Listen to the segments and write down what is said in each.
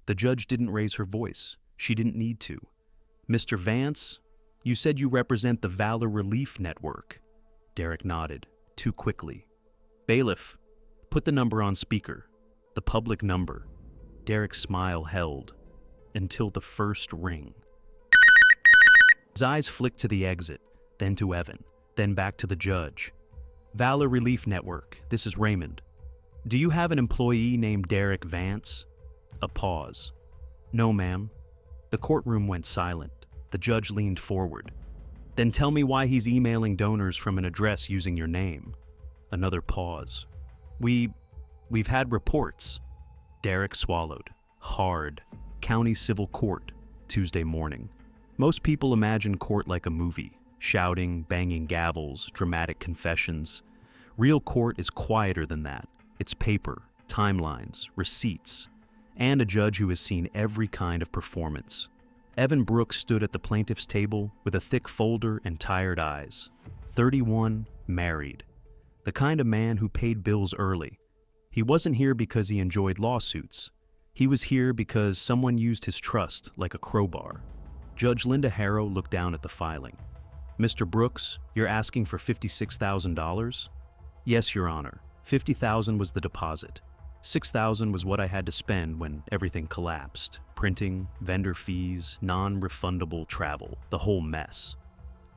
The judge didn't raise her voice. She didn't need to. Mr. Vance, you said you represent the Valor Relief Network. Derek nodded, too quickly. Bailiff, put the number on speaker. The public number. Derek's smile held until the first ring. His eyes flicked to the exit, then to Evan, then back to the judge. Valor Relief Network, this is Raymond. Do you have an employee named Derek Vance? A pause. No, ma'am. The courtroom went silent. The judge leaned forward. Then tell me why he's emailing donors from an address using your name. Another pause. We've had reports. Derek swallowed. Hard. County Civil Court, Tuesday morning. Most people imagine court like a movie. Shouting, banging gavels, dramatic confessions. Real court is quieter than that. It's paper, timelines, receipts, and a judge who has seen every kind of performance. Evan Brooks stood at the plaintiff's table with a thick folder and tired eyes. 31, married. The kind of man who paid bills early. He wasn't here because he enjoyed lawsuits. He was here because someone used his trust like a crowbar. Judge Linda Harrow looked down at the filing. Mr. Brooks, you're asking for $56,000? Yes, Your Honor. $50,000 was the deposit. $6,000 was what I had to spend when everything collapsed. Printing, vendor fees, non-refundable travel, the whole mess.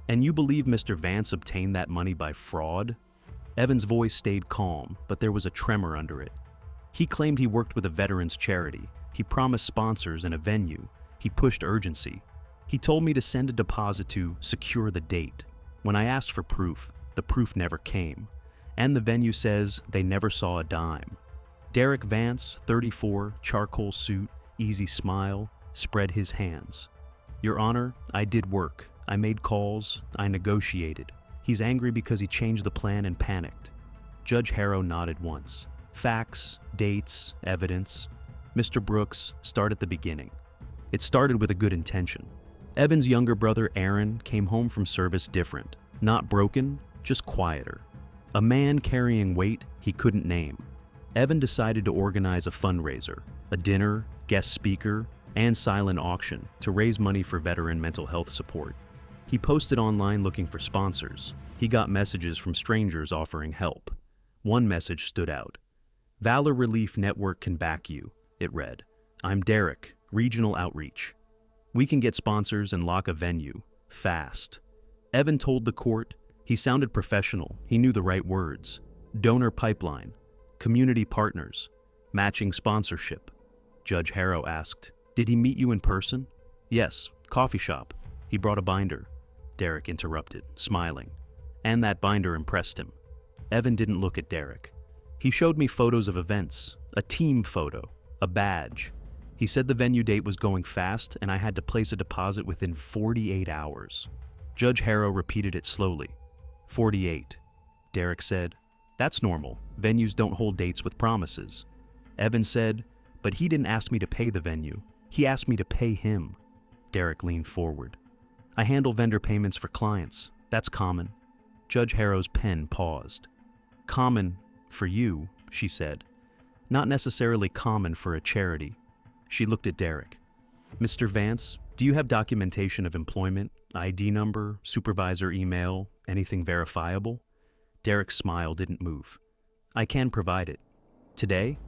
And you believe Mr. Vance obtained that money by fraud? Evan's voice stayed calm, but there was a tremor under it. He claimed he worked with a veterans charity. He promised sponsors and a venue. He pushed urgency. He told me to send a deposit to secure the date. When I asked for proof, the proof never came. And the venue says they never saw a dime. Derek Vance, 34, charcoal suit, easy smile, spread his hands. Your Honor, I did work. I made calls. I negotiated. He's angry because he changed the plan and panicked. Judge Harrow nodded once. Facts, dates, evidence. Mr. Brooks, start at the beginning. It started with a good intention. Evan's younger brother, Aaron, came home from service different. Not broken, just quieter. A man carrying weight he couldn't name. Evan decided to organize a fundraiser, a dinner, guest speaker, and silent auction to raise money for veteran mental health support. He posted online looking for sponsors. He got messages from strangers offering help. One message stood out. Valor Relief Network can back you, it read. I'm Derek, Regional Outreach. We can get sponsors and lock a venue, fast. Evan told the court. He sounded professional. He knew the right words. Donor pipeline, community partners, matching sponsorship. Judge Harrow asked, did he meet you in person? Yes, coffee shop. He brought a binder. Derek interrupted, smiling. And that binder impressed him. Evan didn't look at Derek. He showed me photos of events, a team photo, a badge. He said the venue date was going fast and I had to place a deposit within 48 hours. Judge Harrow repeated it slowly. 48. Derek said, that's normal. Venues don't hold dates with promises. Evan said, but he didn't ask me to pay the venue. He asked me to pay him. Derek leaned forward. I handle vendor payments for clients. That's common. Judge Harrow's pen paused. Common for you, she said. Not necessarily common for a charity. She looked at Derek. Mr. Vance, do you have documentation of employment, ID number, supervisor email, anything verifiable? Derek's smile didn't move. I can provide it. Today?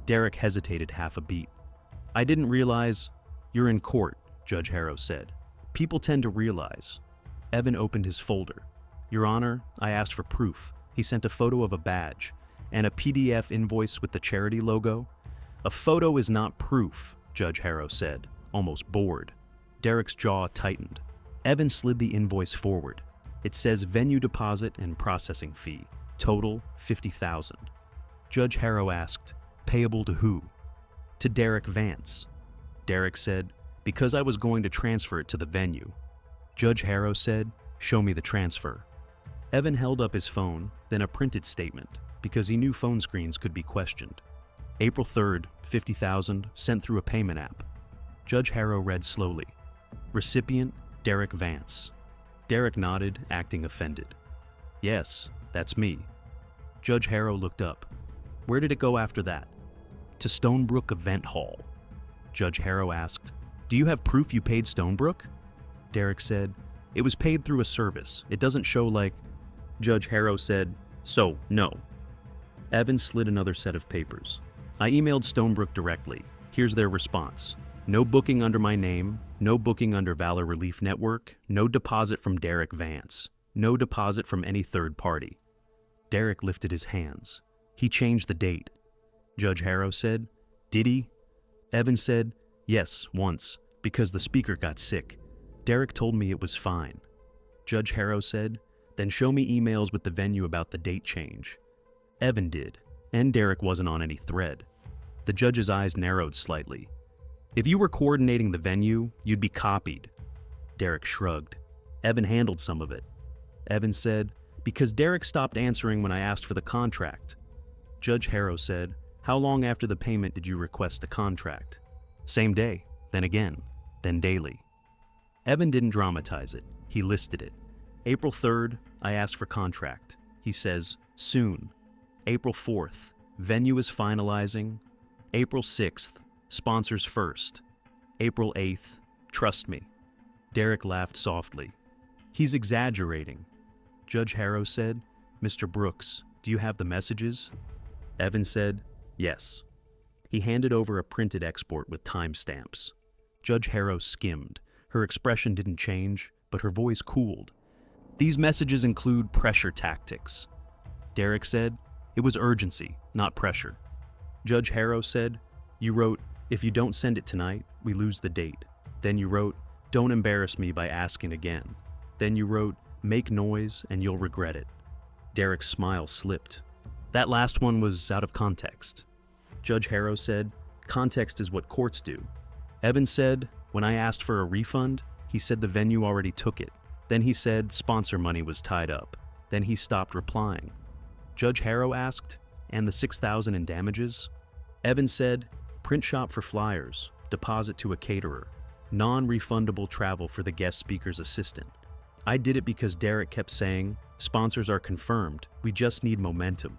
Derek hesitated half a beat. I didn't realize. You're in court, Judge Harrow said. People tend to realize. Evan opened his folder. Your Honor, I asked for proof. He sent a photo of a badge and a PDF invoice with the charity logo. A photo is not proof, Judge Harrow said, almost bored. Derek's jaw tightened. Evan slid the invoice forward. It says venue deposit and processing fee. Total $50,000. Judge Harrow asked, payable to who? To Derek Vance. Derek said, because I was going to transfer it to the venue. Judge Harrow said, show me the transfer. Evan held up his phone, then a printed statement, because he knew phone screens could be questioned. April 3rd, $50,000, sent through a payment app. Judge Harrow read slowly. Recipient, Derek Vance. Derek nodded, acting offended. Yes, that's me. Judge Harrow looked up. Where did it go after that? To Stonebrook Event Hall. Judge Harrow asked, "Do you have proof you paid Stonebrook?" Derek said, "It was paid through a service. It doesn't show like..." Judge Harrow said, "So, no." Evan slid another set of papers. "I emailed Stonebrook directly. Here's their response. No booking under my name, no booking under Valor Relief Network, no deposit from Derek Vance, no deposit from any third party." Derek lifted his hands. "He changed the date." Judge Harrow said, "Did he?" Evan said, "Yes, once, because the speaker got sick. Derek told me it was fine." Judge Harrow said, "Then show me emails with the venue about the date change." Evan did, and Derek wasn't on any thread. The judge's eyes narrowed slightly. "If you were coordinating the venue, you'd be copied." Derek shrugged. "Evan handled some of it." Evan said, "Because Derek stopped answering when I asked for the contract." Judge Harrow said, "How long after the payment did you request a contract?" "Same day, then again, then daily." Evan didn't dramatize it. He listed it. "April 3rd, I asked for contract." He says, "Soon." "April 4th, venue is finalizing." "April 6th, sponsors first." "April 8th, trust me." Derek laughed softly. "He's exaggerating." Judge Harrow said, "Mr. Brooks, do you have the messages?" Evan said, "Yes." He handed over a printed export with timestamps. Judge Harrow skimmed. Her expression didn't change, but her voice cooled. "These messages include pressure tactics." Derek said, "It was urgency, not pressure." Judge Harrow said, "You wrote, 'If you don't send it tonight, we lose the date.' Then you wrote, 'Don't embarrass me by asking again.' Then you wrote, 'Make noise and you'll regret it.'" Derek's smile slipped. "That last one was out of context." Judge Harrow said, "Context is what courts do." Evan said, "When I asked for a refund, he said the venue already took it. Then he said sponsor money was tied up. Then he stopped replying." Judge Harrow asked, "And the $6,000 in damages?" Evan said, "Print shop for flyers, deposit to a caterer, non-refundable travel for the guest speaker's assistant. I did it because Derek kept saying, 'Sponsors are confirmed, we just need momentum.'"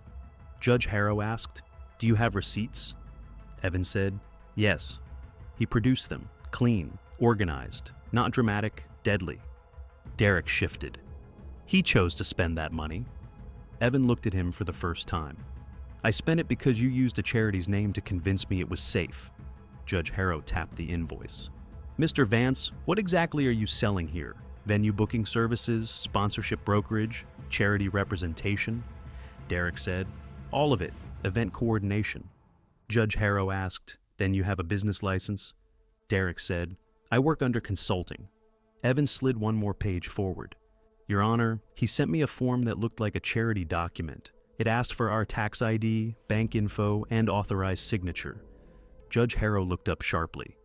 Judge Harrow asked, "Do you have receipts?" Evan said, "Yes." He produced them, clean, organized, not dramatic, deadly. Derek shifted. He chose to spend that money. Evan looked at him for the first time. "I spent it because you used a charity's name to convince me it was safe." Judge Harrow tapped the invoice. "Mr. Vance, what exactly are you selling here? Venue booking services, sponsorship brokerage, charity representation?" Derek said, "All of it, event coordination." Judge Harrow asked, "Then you have a business license?" Derek said, "I work under consulting." Evan slid one more page forward. "Your Honor, he sent me a form that looked like a charity document. It asked for our tax ID, bank info, and authorized signature." Judge Harrow looked up sharply.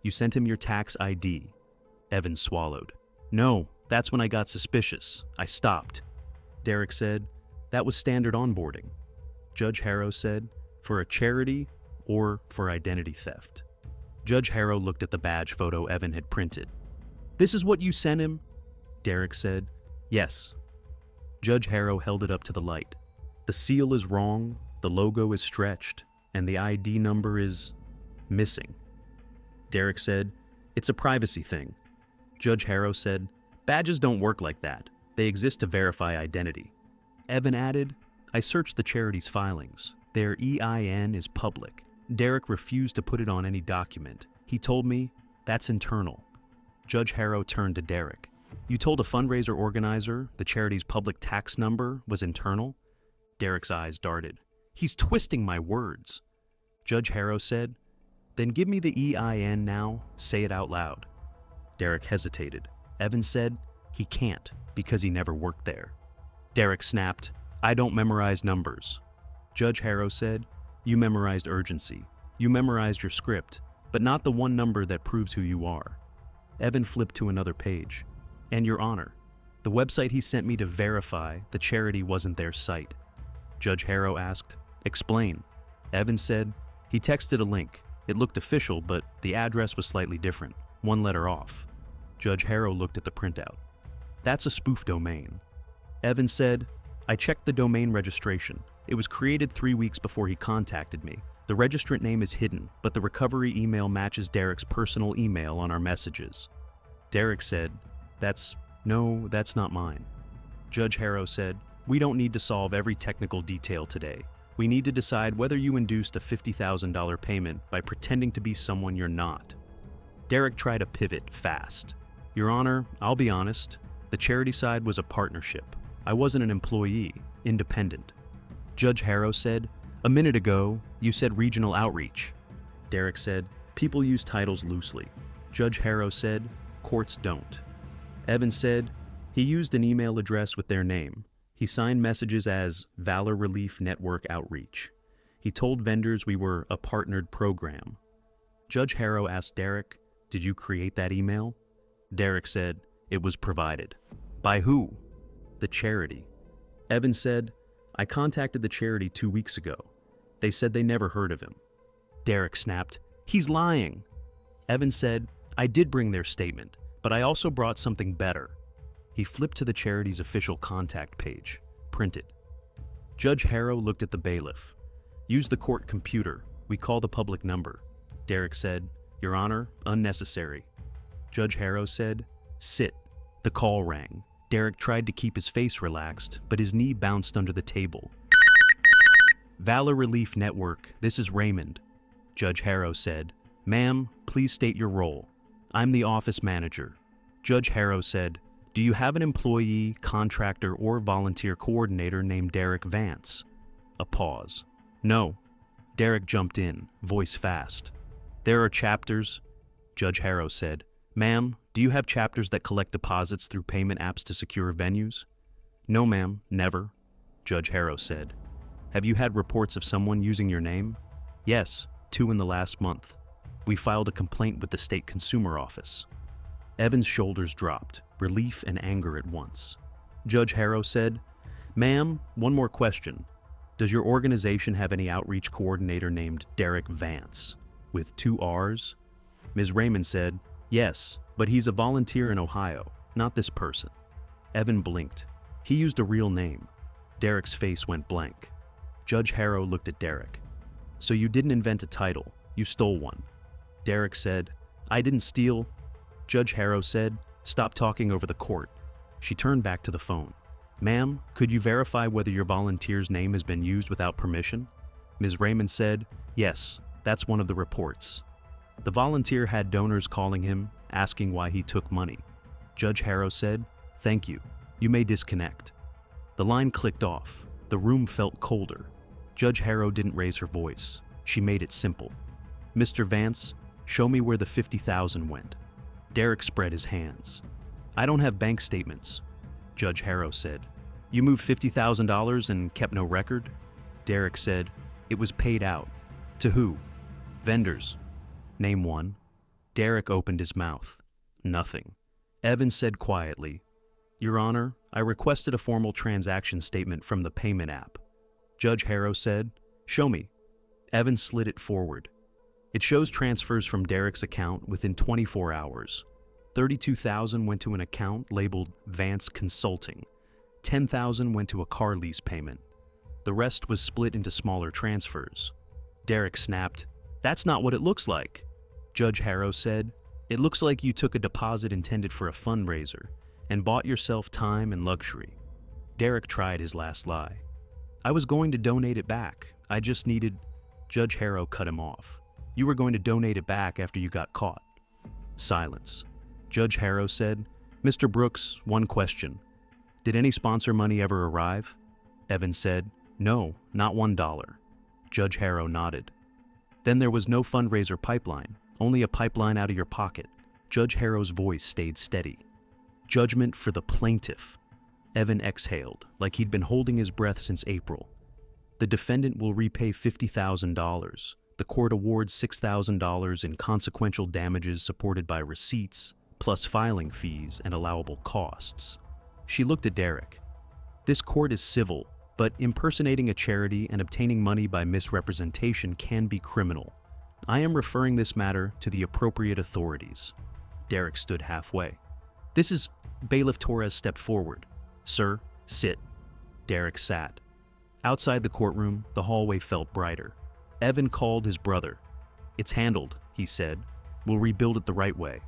"You sent him your tax ID?" Evan swallowed. "No, that's when I got suspicious. I stopped." Derek said, "That was standard onboarding." Judge Harrow said, "For a charity or for identity theft?" Judge Harrow looked at the badge photo Evan had printed. "This is what you sent him?" Derek said, "Yes." Judge Harrow held it up to the light. "The seal is wrong, the logo is stretched, and the ID number is missing." Derek said, "It's a privacy thing." Judge Harrow said, "Badges don't work like that. They exist to verify identity." Evan added, "I searched the charity's filings. Their EIN is public. Derek refused to put it on any document. He told me, that's internal." Judge Harrow turned to Derek. "You told a fundraiser organizer the charity's public tax number was internal?" Derek's eyes darted. "He's twisting my words." Judge Harrow said, "Then give me the EIN now. Say it out loud." Derek hesitated. Evan said, "He can't, because he never worked there." Derek snapped, "I don't memorize numbers." Judge Harrow said, "You memorized urgency. You memorized your script, but not the one number that proves who you are." Evan flipped to another page. "And Your Honor, the website he sent me to verify the charity wasn't their site." Judge Harrow asked, "Explain." Evan said, "He texted a link. It looked official, but the address was slightly different, one letter off." Judge Harrow looked at the printout. "That's a spoof domain." Evan said, "I checked the domain registration. It was created 3 weeks before he contacted me. The registrant name is hidden, but the recovery email matches Derek's personal email on our messages. Derek said, that's not mine. Judge Harrow said, we don't need to solve every technical detail today. We need to decide whether you induced a $50,000 payment by pretending to be someone you're not. Derek tried to pivot fast. Your Honor, I'll be honest. The charity side was a partnership. I wasn't an employee, independent. Judge Harrow said, a minute ago, you said regional outreach. Derek said, people use titles loosely. Judge Harrow said, courts don't. Evans said, he used an email address with their name. He signed messages as Valor Relief Network Outreach. He told vendors we were a partnered program. Judge Harrow asked Derek, did you create that email? Derek said, it was provided. By who? The charity. Evans said, I contacted the charity 2 weeks ago. They said they never heard of him. Derek snapped, he's lying. Evans said, I did bring their statement, but I also brought something better. He flipped to the charity's official contact page, printed. Judge Harrow looked at the bailiff. Use the court computer. We call the public number. Derek said, Your Honor, unnecessary. Judge Harrow said, sit. The call rang. Derek tried to keep his face relaxed, but his knee bounced under the table. Valor Relief Network, this is Raymond. Judge Harrow said, Ma'am, please state your role. I'm the office manager. Judge Harrow said, do you have an employee, contractor, or volunteer coordinator named Derek Vance? A pause. No. Derek jumped in, voice fast. There are chapters. Judge Harrow said, Ma'am, do you have chapters that collect deposits through payment apps to secure venues? No, ma'am, never. Judge Harrow said, have you had reports of someone using your name? Yes, 2 in the last month. We filed a complaint with the state consumer office. Evan's shoulders dropped, relief and anger at once. Judge Harrow said, Ma'am, one more question. Does your organization have any outreach coordinator named Derek Vance, with 2 R's? Ms. Raymond said, yes, but he's a volunteer in Ohio, not this person. Evan blinked. He used a real name. Derek's face went blank. Judge Harrow looked at Derek. So you didn't invent a title, you stole one. Derek said, I didn't steal. Judge Harrow said, stop talking over the court. She turned back to the phone. Ma'am, could you verify whether your volunteer's name has been used without permission? Ms. Raymond said, yes, that's one of the reports. The volunteer had donors calling him, asking why he took money. Judge Harrow said, thank you. You may disconnect. The line clicked off. The room felt colder. Judge Harrow didn't raise her voice. She made it simple. Mr. Vance, show me where the $50,000 went. Derek spread his hands. I don't have bank statements. Judge Harrow said, you moved $50,000 and kept no record? Derek said, it was paid out. To who? Vendors. Name one. Derek opened his mouth. Nothing. Evans said quietly, Your Honor, I requested a formal transaction statement from the payment app. Judge Harrow said, show me. Evans slid it forward. It shows transfers from Derek's account within 24 hours. $32,000 went to an account labeled Vance Consulting. $10,000 went to a car lease payment. The rest was split into smaller transfers. Derek snapped, that's not what it looks like. Judge Harrow said, it looks like you took a deposit intended for a fundraiser and bought yourself time and luxury. Derek tried his last lie. I was going to donate it back. I just needed... Judge Harrow cut him off. You were going to donate it back after you got caught. Silence. Judge Harrow said, Mr. Brooks, one question. Did any sponsor money ever arrive? Evans said, no, not $1. Judge Harrow nodded. Then there was no fundraiser pipeline, only a pipeline out of your pocket. Judge Harrow's voice stayed steady. Judgment for the plaintiff. Evan exhaled, like he'd been holding his breath since April. The defendant will repay $50,000. The court awards $6,000 in consequential damages supported by receipts, plus filing fees and allowable costs. She looked at Derek. This court is civil, but impersonating a charity and obtaining money by misrepresentation can be criminal. I am referring this matter to the appropriate authorities. Derek stood halfway. This is... Bailiff Torres stepped forward. Sir, sit. Derek sat. Outside the courtroom, the hallway felt brighter. Evan called his brother. "It's handled," he said. "We'll rebuild it the right way."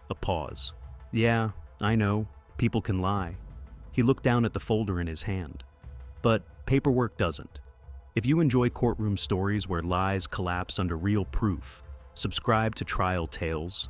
A pause. "Yeah, I know. People can lie." He looked down at the folder in his hand. "But paperwork doesn't. If you enjoy courtroom stories where lies collapse under real proof, subscribe to Trial Tales.